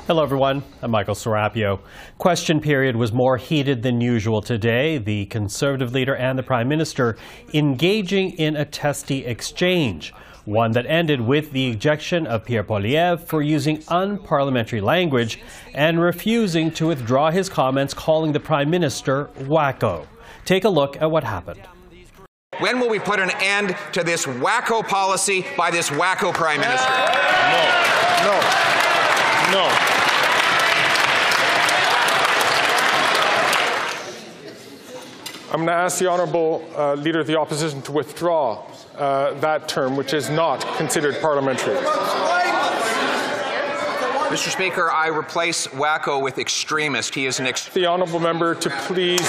Hello everyone, I'm Michael Serapio. Question period was more heated than usual today. The Conservative leader and the Prime Minister engaging in a testy exchange, one that ended with the ejection of Pierre Poilievre for using unparliamentary language and refusing to withdraw his comments calling the Prime Minister wacko. Take a look at what happened. When will we put an end to this wacko policy by this wacko Prime Minister? No. I'm going to ask the Honourable Leader of the Opposition to withdraw that term, which is not considered parliamentary. Mr. Speaker, I replace wacko with extremist. He is an The Honourable Member to please.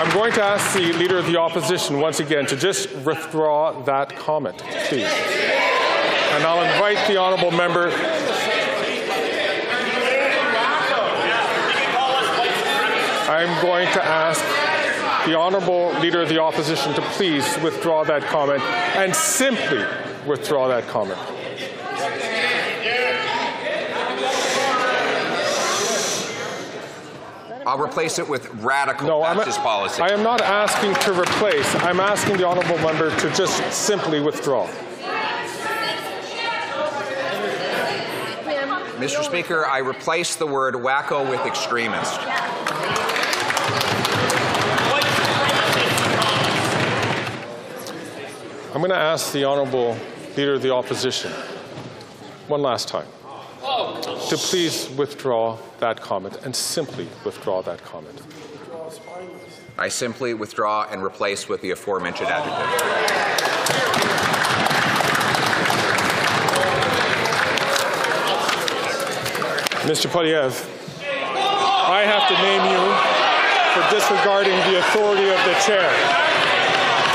I'm going to ask the Leader of the Opposition once again to just withdraw that comment, please. And I'll invite the Honourable Member. I'm going to ask the Honourable Leader of the Opposition to please withdraw that comment and simply withdraw that comment. I'll replace it with radical. No, That's his policy. I am not asking to replace. I'm asking the Honourable Member to just simply withdraw. Mr. Speaker, I replace the word wacko with extremist. I'm going to ask the Honourable Leader of the Opposition one last time to please withdraw that comment and simply withdraw that comment. I simply withdraw and replace with the aforementioned adjective. Mr. Poilievre, I have to name you for disregarding the authority of the chair.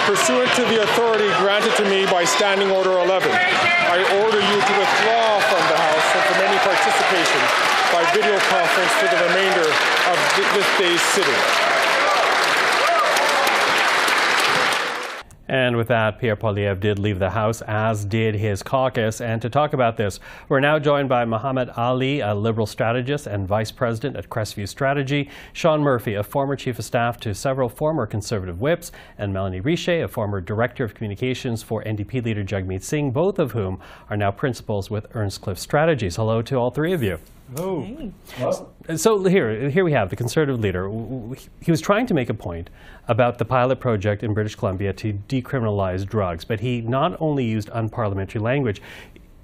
Pursuant to the authority granted to me by Standing Order 11, I order you to withdraw from the House and from any participation by video conference for the remainder of this day's sitting. And with that, Pierre Poilievre did leave the House, as did his caucus. And to talk about this, we're now joined by Mohammed Ali, a Liberal strategist and Vice President at Crestview Strategy, Sean Murphy, a former Chief of Staff to several former Conservative whips, and Mélanie Richer, a former Director of Communications for NDP leader Jagmeet Singh, both of whom are now principals with Earnscliffe Strategies. Hello to all three of you. Hello. Hey. So here we have the Conservative leader. He was trying to make a point about the pilot project in British Columbia to decriminalize drugs, but he not only used unparliamentary language,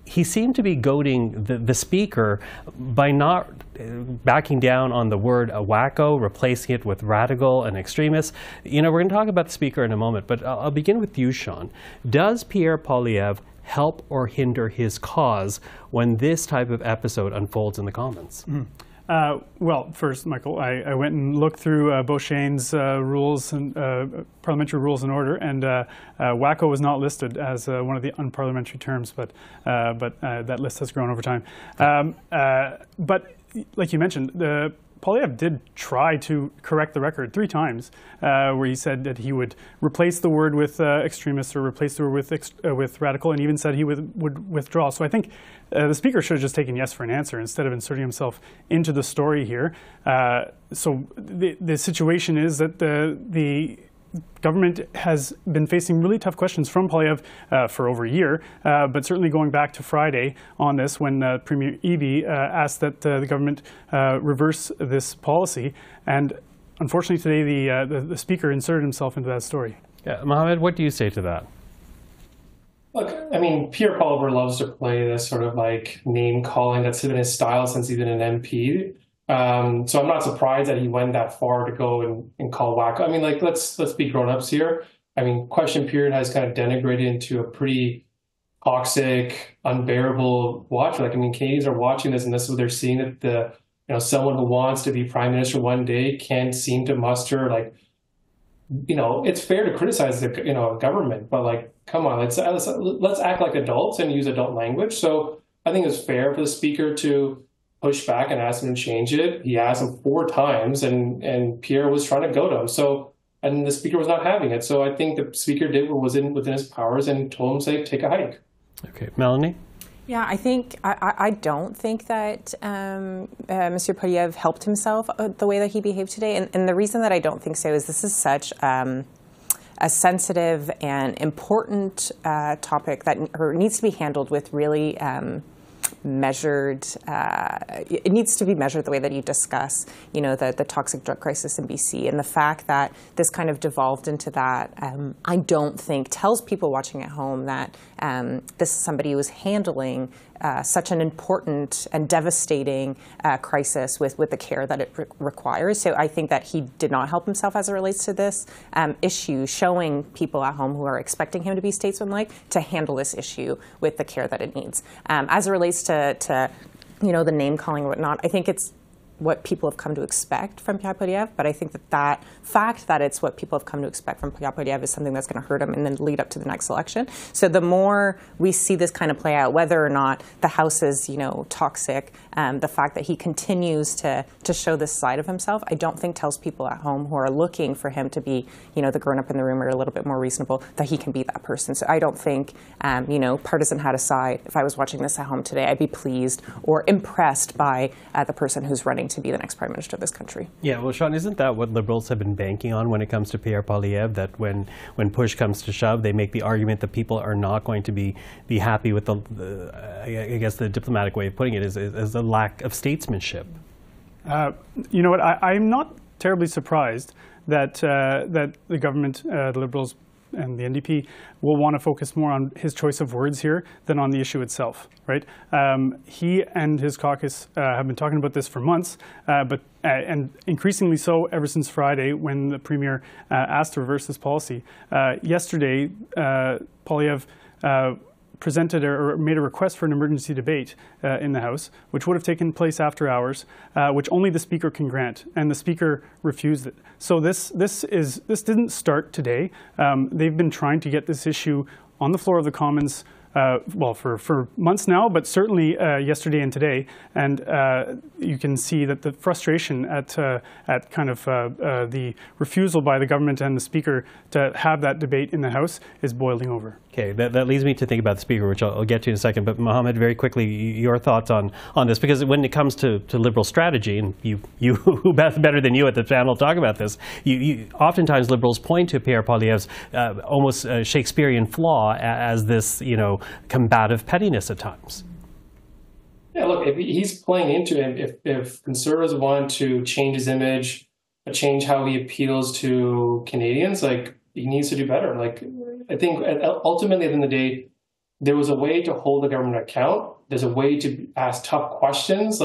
he seemed to be goading the speaker by not backing down on the word wacko, replacing it with radical and extremist. You know, we're going to talk about the speaker in a moment, but I'll begin with you, Sean. Does Pierre Poilievre help or hinder his cause when this type of episode unfolds in the Commons? Well, first, Michael, I went and looked through Beauchene's rules and parliamentary rules and order, and wacko was not listed as one of the unparliamentary terms, but that list has grown over time. But like you mentioned, Poilievre did try to correct the record 3 times, where he said that he would replace the word with extremist or replace the word with radical, and even said he would withdraw. So I think the Speaker should have just taken yes for an answer instead of inserting himself into the story here. So the situation is that the government has been facing really tough questions from Poilievre for over a year, but certainly going back to Friday on this when Premier Eby asked that the government reverse this policy. And unfortunately today the Speaker inserted himself into that story. Yeah, Mohammed, what do you say to that? Look, I mean, Pierre Poilievre loves to play this sort of like name calling. That's been his style since he's been an MP. So I'm not surprised that he went that far to go and call wacko. I mean, like, let's be grown-ups here. I mean, question period has kind of denigrated into a pretty toxic, unbearable watch. Like, I mean, Canadians are watching this, and this is what they're seeing, that someone who wants to be prime minister one day can't seem to muster, like, it's fair to criticize the government, but like, come on, let's act like adults and use adult language. So I think it's fair for the Speaker to push back and ask him to change it. He asked him 4 times, and Pierre was trying to goad him. So, and the Speaker was not having it. So I think the Speaker did what was within his powers and told him, say, take a hike. Okay, Mélanie? Yeah, I don't think that Monsieur Poilievre helped himself the way that he behaved today. And the reason that I don't think so is this is such a sensitive and important topic that needs to be handled with really measured. It needs to be measured the way that you discuss, the toxic drug crisis in BC, and the fact that this kind of devolved into that. I don't think tells people watching at home that this is somebody who is handling such an important and devastating crisis with the care that it requires. So I think that he did not help himself as it relates to this issue, showing people at home who are expecting him to be statesmanlike to handle this issue with the care that it needs. As it relates to the name calling and whatnot, I think it's what people have come to expect from Pierre Poilievre, but I think that fact that it's what people have come to expect from Pierre Poilievre is something that's going to hurt him and then lead up to the next election. So the more we see this kind of play out, whether or not the House is, toxic, the fact that he continues to show this side of himself, I don't think tells people at home who are looking for him to be, the grown-up in the room or a little bit more reasonable, that he can be that person. So I don't think, partisan hat aside, if I was watching this at home today, I'd be pleased or impressed by the person who's running to be the next Prime Minister of this country. Yeah, well, Sean, isn't that what Liberals have been banking on when it comes to Pierre Poilievre, that when push comes to shove, they make the argument that people are not going to be happy with I guess the diplomatic way of putting it is a lack of statesmanship? You know what, I'm not terribly surprised that the government, the Liberals, and the NDP will want to focus more on his choice of words here than on the issue itself, right? He and his caucus have been talking about this for months, and increasingly so ever since Friday when the Premier asked to reverse this policy. Yesterday, Poilievre presented or made a request for an emergency debate in the House, which would have taken place after hours, which only the Speaker can grant, and the Speaker refused it. So this didn't start today. They've been trying to get this issue on the floor of the Commons for months now, but certainly yesterday and today. And you can see that the frustration at kind of the refusal by the government and the Speaker to have that debate in the House is boiling over. Okay, that leads me to think about the Speaker, which I'll get to in a second. But Mohammed, very quickly, your thoughts on this, because when it comes to Liberal strategy, and you who better than you at the panel talk about this, you oftentimes Liberals point to Pierre Poilievre's almost Shakespearean flaw as this, combative pettiness at times. Yeah, look, if he's playing into it, if Conservatives want to change his image, change how he appeals to Canadians, he needs to do better. I think ultimately at the end of the day, there was a way to hold the government account. There's a way to ask tough questions.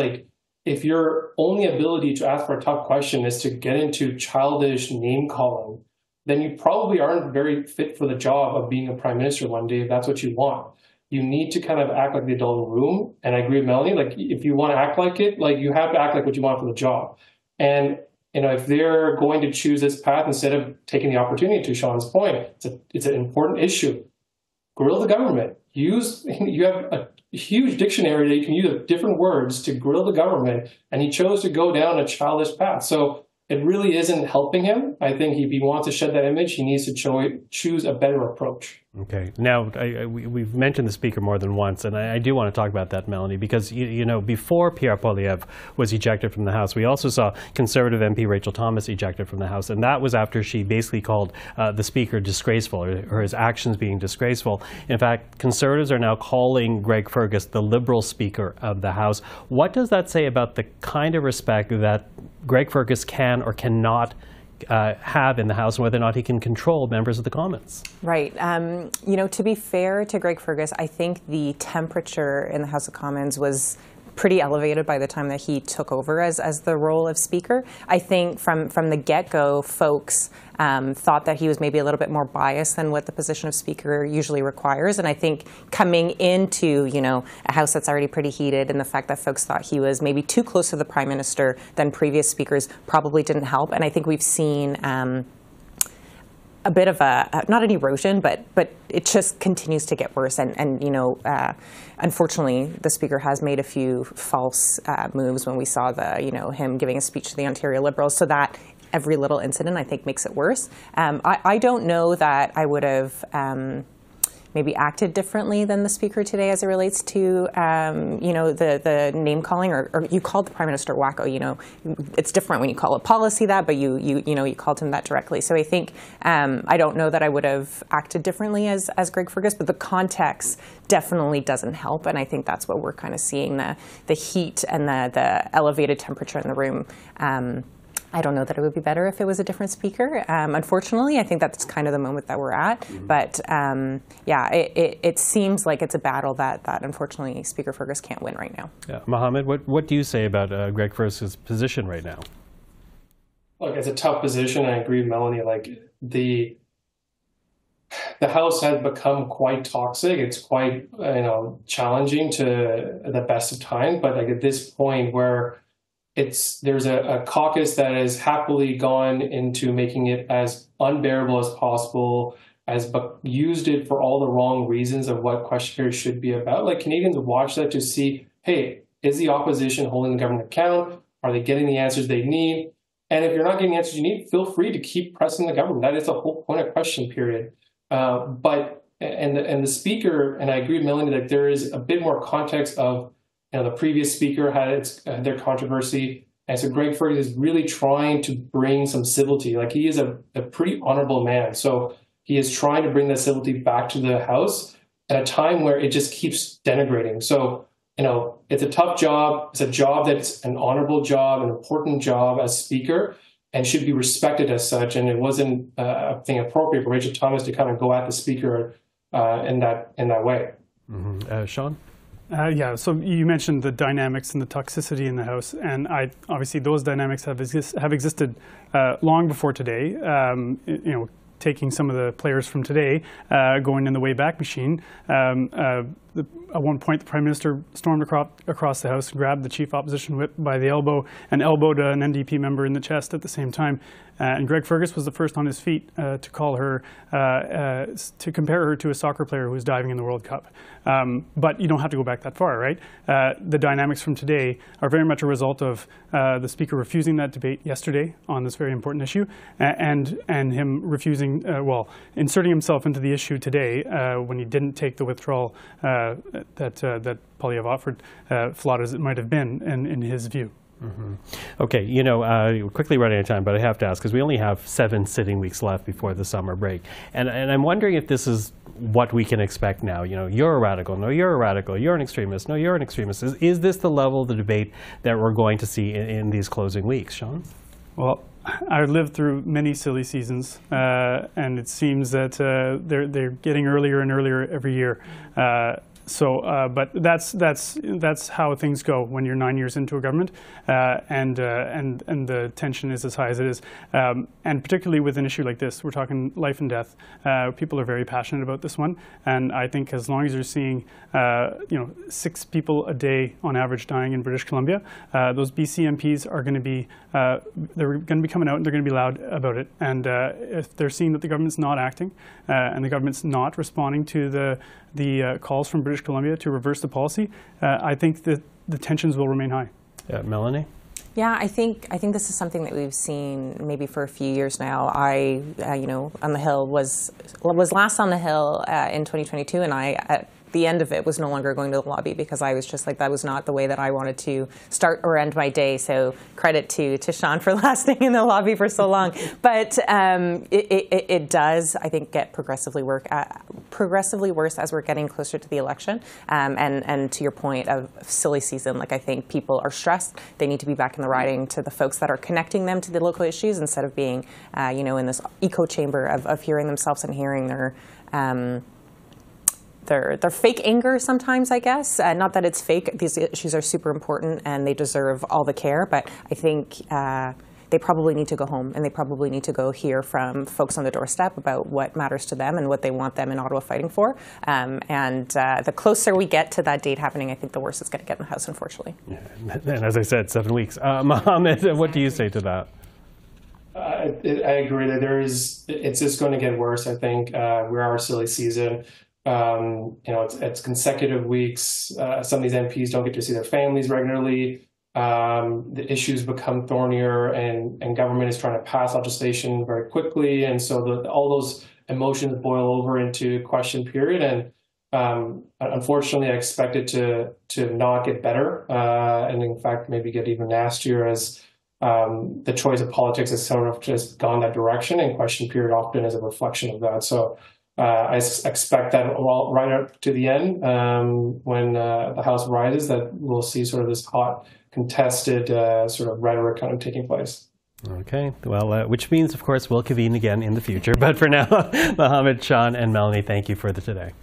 If your only ability to ask for a tough question is to get into childish name calling, then you probably aren't very fit for the job of being a Prime Minister one day if that's what you want. You need to kind of act like the adult in the room. And I agree with Mélanie, if you want to act like it, you have to act like what you want for the job. And if they're going to choose this path instead of taking the opportunity, to Sean's point, it's an important issue. Grill the government. You have a huge dictionary that you can use of different words to grill the government, and he chose to go down a childish path. So it really isn't helping him. I think if he wants to shed that image, he needs to choose a better approach. Okay. Now, we've mentioned the Speaker more than once, and I do want to talk about that, Mélanie, because, before Pierre Poilievre was ejected from the House, we also saw Conservative MP Rachel Thomas ejected from the House, and that was after she basically called the Speaker disgraceful, or his actions being disgraceful. In fact, Conservatives are now calling Greg Fergus the Liberal Speaker of the House. What does that say about the kind of respect that Greg Fergus can or cannot have in the House, and whether or not he can control members of the Commons? Right. To be fair to Greg Fergus, I think the temperature in the House of Commons was pretty elevated by the time that he took over as the role of Speaker. I think from the get-go, folks thought that he was maybe a little bit more biased than what the position of Speaker usually requires. And I think coming into, a House that's already pretty heated, and the fact that folks thought he was maybe too close to the Prime Minister than previous Speakers probably didn't help. And I think we've seen a bit of not an erosion, but it just continues to get worse. And unfortunately, the Speaker has made a few false moves when we saw him giving a speech to the Ontario Liberals. So that every little incident, I think, makes it worse. I don't know that I would have maybe acted differently than the Speaker today as it relates to, the name calling, or you called the Prime Minister wacko. It's different when you call a policy that, but you called him that directly. So I think I don't know that I would have acted differently as Greg Fergus, but the context definitely doesn't help, and I think that's what we're kind of seeing, the heat and the elevated temperature in the room. I don't know that it would be better if it was a different speaker. Unfortunately, I think that's kind of the moment that we're at. Mm-hmm. But it seems like it's a battle that unfortunately Speaker Fergus can't win right now. Yeah. Mohammed, what do you say about Greg Fergus's position right now? Look, it's a tough position. I agree with Melanie. Like the House has become quite toxic. It's quite challenging to the best of time. But like at this point where there's a caucus that has happily gone into making it as unbearable as possible, used it for all the wrong reasons of what question period should be about. Like Canadians watch that to see, hey, is the opposition holding the government account? Are they getting the answers they need? And if you're not getting the answers you need, feel free to keep pressing the government. That is the whole point of question period. But the Speaker, and I agree with Melanie, that there is a bit more context of, the previous Speaker had their controversy. And so Greg Fergus is really trying to bring some civility. Like he is a pretty honorable man. So he is trying to bring that civility back to the House at a time where it just keeps denigrating. So, it's a tough job. It's a job that's an honorable job, an important job as Speaker, and should be respected as such. And it wasn't a thing appropriate for Rachel Thomas to kind of go at the Speaker in that way. Mm-hmm. Sean? So you mentioned the dynamics and the toxicity in the House, and obviously those dynamics have existed long before today. Taking some of the players from today, going in the Wayback Machine. At one point, the Prime Minister stormed across the House, grabbed the Chief Opposition Whip by the elbow, and elbowed an NDP member in the chest at the same time. And Greg Fergus was the first on his feet to call her, to compare her to a soccer player who was diving in the World Cup. But you don't have to go back that far, right? The dynamics from today are very much a result of the Speaker refusing that debate yesterday on this very important issue, and him refusing, inserting himself into the issue today when he didn't take the withdrawal that Poilievre offered, flawed as it might have been in his view. Mm-hmm. Okay, quickly running out of time, but I have to ask, because we only have 7 sitting weeks left before the summer break. And I'm wondering if this is what we can expect now. You're a radical. No, you're a radical. You're an extremist. No, you're an extremist. Is this the level of the debate that we're going to see in these closing weeks, Sean? Well, I've lived through many silly seasons, and it seems that they're getting earlier and earlier every year. But that's how things go when you're 9 years into a government, and the tension is as high as it is. And particularly with an issue like this, we're talking life and death. People are very passionate about this one, and I think as long as you're seeing 6 people a day on average dying in British Columbia, those BC MPs are going to be they're going to be coming out and they're going to be loud about it. And if they're seeing that the government's not acting and the government's not responding to the calls from British Columbia to reverse the policy, I think that the tensions will remain high. Melanie? Yeah, I think this is something that we've seen maybe for a few years now. I, on the Hill was last on the Hill in 2022, and at the end of it was no longer going to the lobby because I was just like, that was not the way that I wanted to start or end my day. So credit to Sean for lasting in the lobby for so long. But it does, I think, get progressively worse as we're getting closer to the election. And to your point of silly season, like I think people are stressed. They need to be back in the riding to the folks that are connecting them to the local issues instead of being, in this echo chamber of hearing themselves and hearing their fake anger sometimes, I guess. Not that it's fake. These issues are super important and they deserve all the care, but I think they probably need to go home and they probably need to go hear from folks on the doorstep about what matters to them and what they want them in Ottawa fighting for. And the closer we get to that date happening, I think the worse it's going to get in the House, unfortunately. Yeah. And as I said, 7 weeks. Mohammed, what do you say to that? I agree that it's just going to get worse. I think we are a silly season. It's consecutive weeks. Some of these MPs don't get to see their families regularly. The issues become thornier, and government is trying to pass legislation very quickly. And so all those emotions boil over into question period. And unfortunately, I expect it to not get better, and in fact, maybe get even nastier as the choice of politics has sort of just gone that direction, and question period often is a reflection of that. So I expect that right up to the end, when the House rises, that we'll see sort of this hot, contested sort of rhetoric kind of taking place. Okay, well, which means, of course, we'll convene again in the future. But for now, Mohammed, Sean, and Melanie, thank you for today.